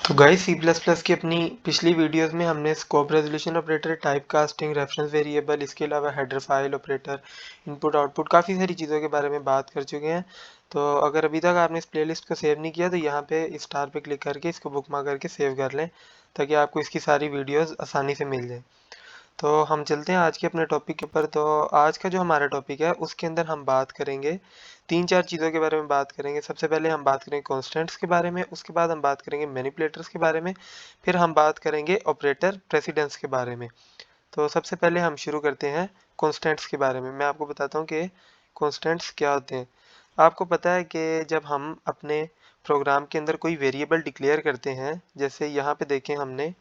तो guys C plus plus की अपनी पिछली वीडियोस में हमने scope resolution operator, type casting, reference variable, इसके अलावा header file operator, input output, काफ़ी सारी चीज़ों के बारे में बात कर चुके हैं। तो अगर अभी तक आपने इस प्लेलिस्ट को सेव नहीं किया तो यहाँ पे इस स्टार पे क्लिक करके इसको बुकमार्क करके सेव कर लें, ताकि आपको इसकी सारी वीडियोज़ आसानी से मिल जाए। तो हम चलते हैं आज के अपने टॉपिक के ऊपर। तो आज का जो हमारा टॉपिक है उसके अंदर हम बात करेंगे तीन चार चीज़ों के बारे में बात करेंगे। सबसे पहले हम बात करेंगे कॉन्स्टेंट्स के बारे में, उसके बाद हम बात करेंगे मैनिपुलेटर्स के बारे में, फिर हम बात करेंगे ऑपरेटर प्रेसिडेंस के बारे में। तो सबसे पहले हम शुरू करते हैं कॉन्स्टेंट्स के बारे में। मैं आपको बताता हूँ कि कॉन्स्टेंट्स क्या होते हैं। आपको पता है कि जब हम अपने प्रोग्राम के अंदर कोई वेरिएबल डिक्लेयर करते हैं, जैसे यहाँ पे देखें हमने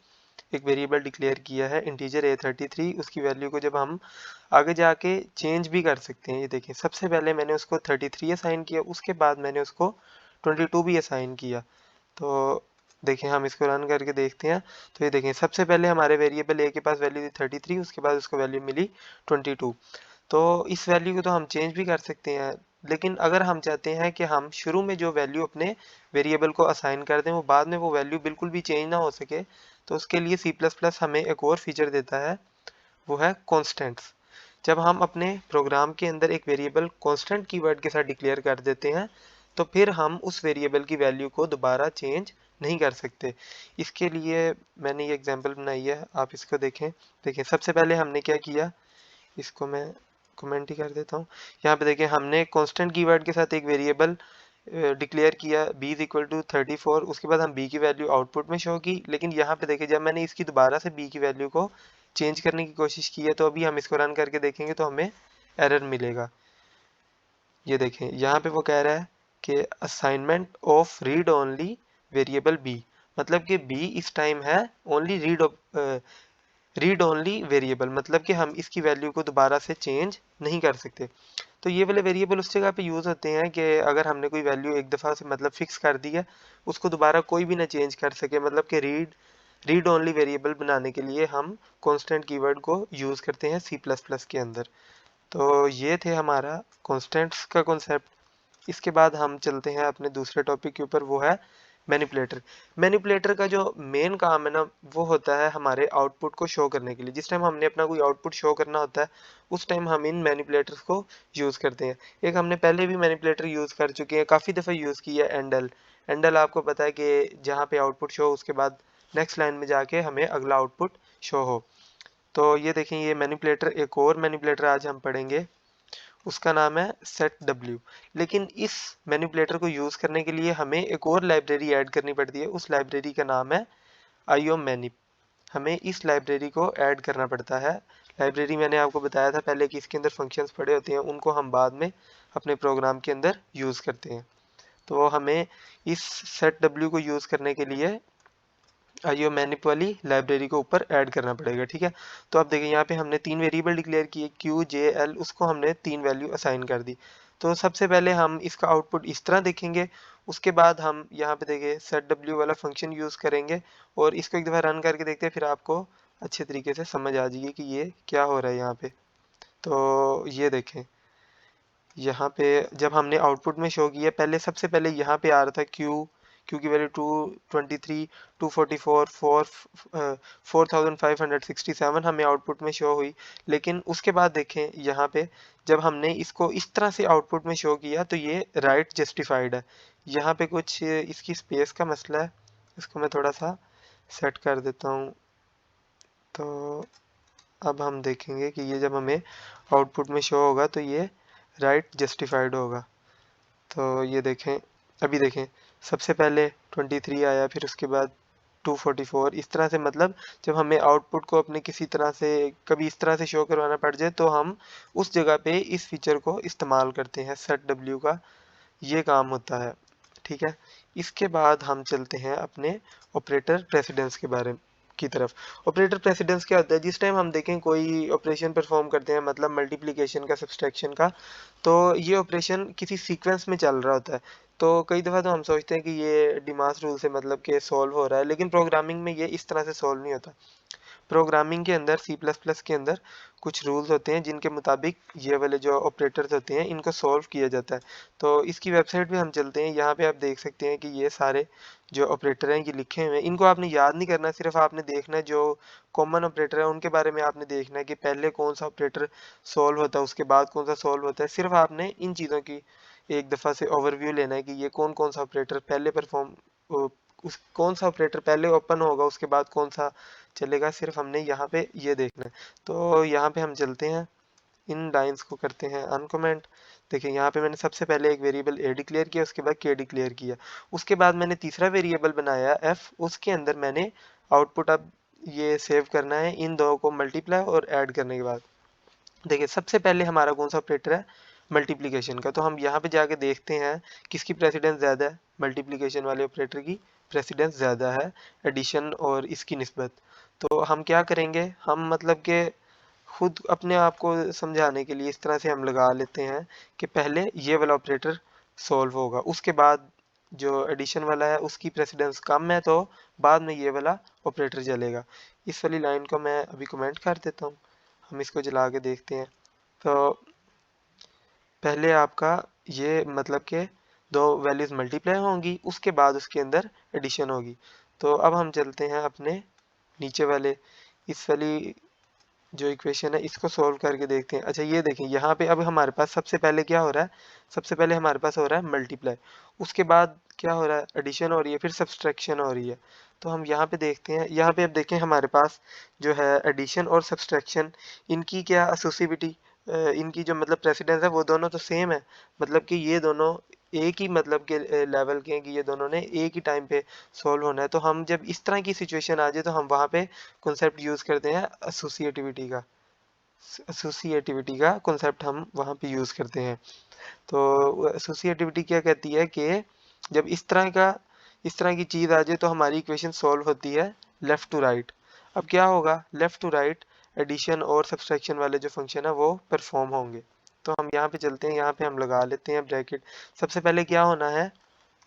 एक वेरिएबल डिक्लेयर किया है इंटीजर A33, उसकी वैल्यू को जब हम आगे जाके चेंज भी कर सकते हैं। ये देखें, सबसे पहले मैंने उसको 33 असाइन किया, उसके बाद मैंने उसको 22 भी असाइन किया। तो देखें, हम इसको रन करके देखते हैं। तो ये देखें, सबसे पहले हमारे वेरिएबल ए के पास वैल्यू थी 33, उसके बाद उसको वैल्यू मिली 22। तो इस वैल्यू को तो हम चेंज भी कर सकते हैं, लेकिन अगर हम चाहते हैं कि हम शुरू में जो वैल्यू अपने वेरिएबल को असाइन कर दें वो बाद में वो वैल्यू बिल्कुल भी चेंज ना हो सके, तो उसके लिए सी प्लस प्लस हमें एक और फीचर देता है, वो है कॉन्स्टेंट्स। जब हम अपने प्रोग्राम के अंदर एक वेरिएबल कॉन्स्टेंट कीवर्ड के साथ डिक्लेयर कर देते हैं, तो फिर हम उस वेरिएबल की वैल्यू को दोबारा चेंज नहीं कर सकते। इसके लिए मैंने ये एग्जांपल बनाई है, आप इसको देखें। देखें, सबसे पहले हमने क्या किया, इसको मैं कमेंट ही कर देता हूँ। यहाँ पे देखें, हमने कांस्टेंट कीवर्ड के साथ एक वेरिएबल डिक्लेयर किया b इज इक्वल टू 34, उसके बाद हम b की वैल्यू आउटपुट में शो की। लेकिन यहाँ पे देखें, जब मैंने इसकी दोबारा से b की वैल्यू को चेंज करने की कोशिश की है, तो अभी हम इसको रन करके देखेंगे तो हमें एरर मिलेगा। ये देखें, यहाँ पे वो कह रहा है कि assignment of read only variable b, मतलब कि b इस टाइम है ओनली रीड ओनली वेरिएबल, मतलब कि हम इसकी वैल्यू को दोबारा से चेंज नहीं कर सकते। तो ये वाले वेरिएबल उस जगह पे यूज़ होते हैं कि अगर हमने कोई वैल्यू एक दफ़ा से मतलब फिक्स कर दी है, उसको दोबारा कोई भी ना चेंज कर सके, मतलब कि रीड ओनली वेरिएबल बनाने के लिए हम कांस्टेंट कीवर्ड को यूज़ करते हैं सी प्लस प्लस के अंदर। तो ये थे हमारा कॉन्स्टेंट्स का कॉन्सेप्ट। इसके बाद हम चलते हैं अपने दूसरे टॉपिक के ऊपर, वो है मैनिपुलेटर। मैनिपुलेटर का जो मेन काम है ना, वो होता है हमारे आउटपुट को शो करने के लिए। जिस टाइम हमने अपना कोई आउटपुट शो करना होता है, उस टाइम हम इन मैनिपुलेटर्स को यूज़ करते हैं। एक हमने पहले भी मैनिपुलेटर यूज़ कर चुके हैं, काफ़ी दफ़ा यूज़ किया है, एंडल। एंडल आपको पता है कि जहाँ पे आउटपुट शो, उसके बाद नेक्स्ट लाइन में जाके हमें अगला आउटपुट शो हो। तो ये देखें, ये मैनिपुलेटर, एक और मैनिपुलेटर आज हम पढ़ेंगे, उसका नाम है सेट डब्ल्यू। लेकिन इस मैनिपुलेटर को यूज़ करने के लिए हमें एक और लाइब्रेरी ऐड करनी पड़ती है। उस लाइब्रेरी का नाम है आईओ मैनिप। हमें इस लाइब्रेरी को ऐड करना पड़ता है। लाइब्रेरी मैंने आपको बताया था पहले कि इसके अंदर फंक्शंस पड़े होते हैं, उनको हम बाद में अपने प्रोग्राम के अंदर यूज़ करते हैं। तो हमें इस सेट डब्ल्यू को यूज़ करने के लिए आईओ मैनिप वाली लाइब्रेरी को ऊपर ऐड करना पड़ेगा, ठीक है। तो आप देखिए, यहाँ पे हमने तीन वेरिएबल डिक्लेयर किए, क्यू जे एल, उसको हमने तीन वैल्यू असाइन कर दी। तो सबसे पहले हम इसका आउटपुट इस तरह देखेंगे, उसके बाद हम यहाँ पे देखिए सेट डब्ल्यू वाला फंक्शन यूज़ करेंगे और इसको एक दफ़ा रन करके देखते हैं, फिर आपको अच्छे तरीके से समझ आ जाएगी कि ये क्या हो रहा है यहाँ पे। तो ये देखें, यहाँ पे जब हमने आउटपुट में शो किया, पहले सबसे पहले यहाँ पे आ रहा था क्यू की वैल्यू 223, 244, 4567 हमें आउटपुट में शो हुई। लेकिन उसके बाद देखें, यहाँ पे जब हमने इसको इस तरह से आउटपुट में शो किया तो ये राइट जस्टिफाइड है। यहाँ पे कुछ इसकी स्पेस का मसला है, इसको मैं थोड़ा सा सेट कर देता हूँ। तो अब हम देखेंगे कि ये जब हमें आउटपुट में शो होगा तो ये राइट जस्टिफाइड होगा। तो ये देखें, अभी देखें, सबसे पहले 23 आया, फिर उसके बाद 244, इस तरह से। मतलब जब हमें आउटपुट को अपने किसी तरह से कभी इस तरह से शो करवाना पड़ जाए तो हम उस जगह पे इस फीचर को इस्तेमाल करते हैं, सेट डब्ल्यू का ये काम होता है, ठीक है। इसके बाद हम चलते हैं अपने ऑपरेटर प्रेसिडेंस के बारे की तरफ। ऑपरेटर प्रेसिडेंस क्या होता है, जिस टाइम हम देखें कोई ऑपरेशन परफॉर्म करते हैं, मतलब मल्टीप्लिकेशन का, सब्सट्रैक्शन का, तो ये ऑपरेशन किसी सीक्वेंस में चल रहा होता है। तो कई दफ़ा तो हम सोचते हैं कि ये डिमास रूल से मतलब कि सॉल्व हो रहा है, लेकिन प्रोग्रामिंग में ये इस तरह से सॉल्व नहीं होता। प्रोग्रामिंग के अंदर C++ के अंदर कुछ रूल्स होते हैं जिनके मुताबिक ये वाले जो ऑपरेटर्स होते हैं इनको सॉल्व किया जाता है। तो इसकी वेबसाइट पे हम चलते हैं। यहाँ पे आप देख सकते हैं कि ये सारे जो ऑपरेटर हैं ये लिखे हुए हैं। इनको आपने याद नहीं करना, सिर्फ आपने देखना है जो कॉमन ऑपरेटर है उनके बारे में आपने देखना है कि पहले कौन सा ऑपरेटर सॉल्व होता है, उसके बाद कौन सा सॉल्व होता है। सिर्फ आपने इन चीज़ों की एक दफ़ा से ओवरव्यू लेना है कि ये कौन कौन सा ऑपरेटर पहले उस कौन सा ऑपरेटर पहले ओपन होगा, उसके बाद कौन सा चलेगा। सिर्फ हमने यहाँ पे ये देखना है। तो यहाँ पे हम चलते हैं, इन लाइंस को करते हैं अनकमेंट। देखिए यहाँ पे मैंने सबसे पहले एक वेरिएबल a डिक्लेयर किया, उसके बाद k डिक्लेयर किया, उसके बाद मैंने तीसरा वेरिएबल बनाया f, उसके अंदर मैंने आउटपुट अब ये सेव करना है इन दो को मल्टीप्लाई और ऐड करने के बाद। देखिए सबसे पहले हमारा कौन सा ऑपरेटर है, मल्टीप्लिकेशन का। तो हम यहाँ पे जाके देखते हैं किसकी प्रेसिडेंस ज़्यादा है, मल्टीप्लिकेशन वाले ऑपरेटर की प्रेसिडेंस ज़्यादा है एडिशन और इसकी निस्बत। तो हम क्या करेंगे, हम मतलब कि खुद अपने आप को समझाने के लिए इस तरह से हम लगा लेते हैं कि पहले ये वाला ऑपरेटर सॉल्व होगा, उसके बाद जो एडिशन वाला है उसकी प्रेसिडेंस कम है तो बाद में ये वाला ऑपरेटर चलेगा। इस वाली लाइन को मैं अभी कमेंट कर देता हूँ, हम इसको चला के देखते हैं। तो पहले आपका ये मतलब कि दो वैल्यूज़ मल्टीप्लाई होंगी, उसके बाद उसके अंदर एडिशन होगी। तो अब हम चलते हैं अपने नीचे वाले इस वाली जो इक्वेशन है इसको सॉल्व करके देखते हैं। अच्छा ये देखें यहाँ पे अब हमारे पास सबसे पहले क्या हो रहा है, सबसे पहले हमारे पास हो रहा है मल्टीप्लाई, उसके बाद क्या हो रहा है, एडिशन हो रही है, फिर सब्सट्रैक्शन हो रही है। तो हम यहाँ पे देखते हैं, यहाँ पे अब देखें हमारे पास जो है एडिशन और सब्सट्रैक्शन, इनकी क्या एसोसिएटिविटी, इनकी जो मतलब प्रेसिडेंस है वो दोनों तो सेम है, मतलब कि ये दोनों एक ही मतलब के लेवल के हैं कि ये दोनों ने एक ही टाइम पे सॉल्व होना है। तो हम जब इस तरह की सिचुएशन आ जाए तो हम वहाँ पे कॉन्सेप्ट यूज़ करते हैं एसोसिएटिविटी का कॉन्सेप्ट हम वहाँ पे यूज़ करते हैं। तो एसोसिएटिविटी क्या कहती है कि जब इस तरह की चीज़ आ जाए तो हमारी इक्वेशन सॉल्व होती है लेफ़्ट टू राइट। अब क्या होगा, लेफ़्ट टू राइट एडिशन और सब्सट्रैक्शन वाले जो फंक्शन है वो परफॉर्म होंगे। तो हम यहाँ पे चलते हैं, यहाँ पे हम लगा लेते हैं ब्रैकेट। सबसे पहले क्या होना है,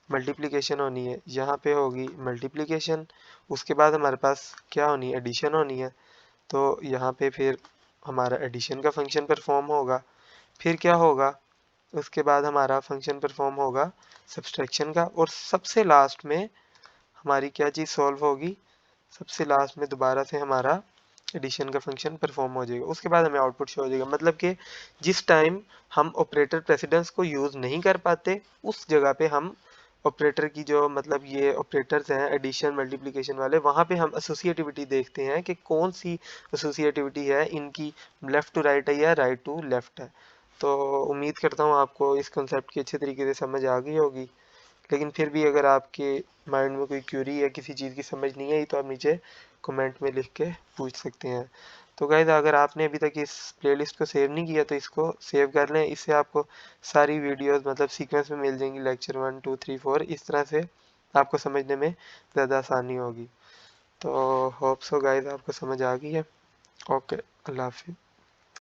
मल्टीप्लिकेशन होनी है, यहाँ पे होगी मल्टीप्लिकेशन, उसके बाद हमारे पास क्या होनी है, एडिशन होनी है। तो यहाँ पे फिर हमारा एडिशन का फंक्शन परफॉर्म होगा, फिर क्या होगा, उसके बाद हमारा फंक्शन परफॉर्म होगा सब्सट्रैक्शन का, और सबसे लास्ट में हमारी क्या चीज़ सॉल्व होगी, सबसे लास्ट में दोबारा से हमारा एडिशन का फंक्शन परफॉर्म हो जाएगा। उसके बाद हमें आउटपुट शो हो जाएगा, मतलब कि जिस टाइम हम ऑपरेटर प्रेसिडेंस को यूज़ नहीं कर पाते उस जगह पे हम ऑपरेटर की जो मतलब ये ऑपरेटर्स हैं एडिशन मल्टीप्लिकेशन वाले, वहाँ पे हम एसोसिएटिविटी देखते हैं कि कौन सी एसोसिएटिविटी है इनकी, लेफ़्ट टू राइट है या राइट टू लेफ़्ट है। तो उम्मीद करता हूँ आपको इस कॉन्सेप्ट की अच्छे तरीके से समझ आ गई होगी। लेकिन फिर भी अगर आपके माइंड में कोई क्यूरी या किसी चीज़ की समझ नहीं आई तो आप नीचे कमेंट में लिख के पूछ सकते हैं। तो गाइस अगर आपने अभी तक इस प्लेलिस्ट को सेव नहीं किया तो इसको सेव कर लें, इससे आपको सारी वीडियोस मतलब सीक्वेंस में मिल जाएंगी, लेक्चर 1 2 3 4, इस तरह से आपको समझने में ज़्यादा आसानी होगी। तो होप सो गाइस आपको समझ आ गई है। ओके, अल्लाह हाफिज़।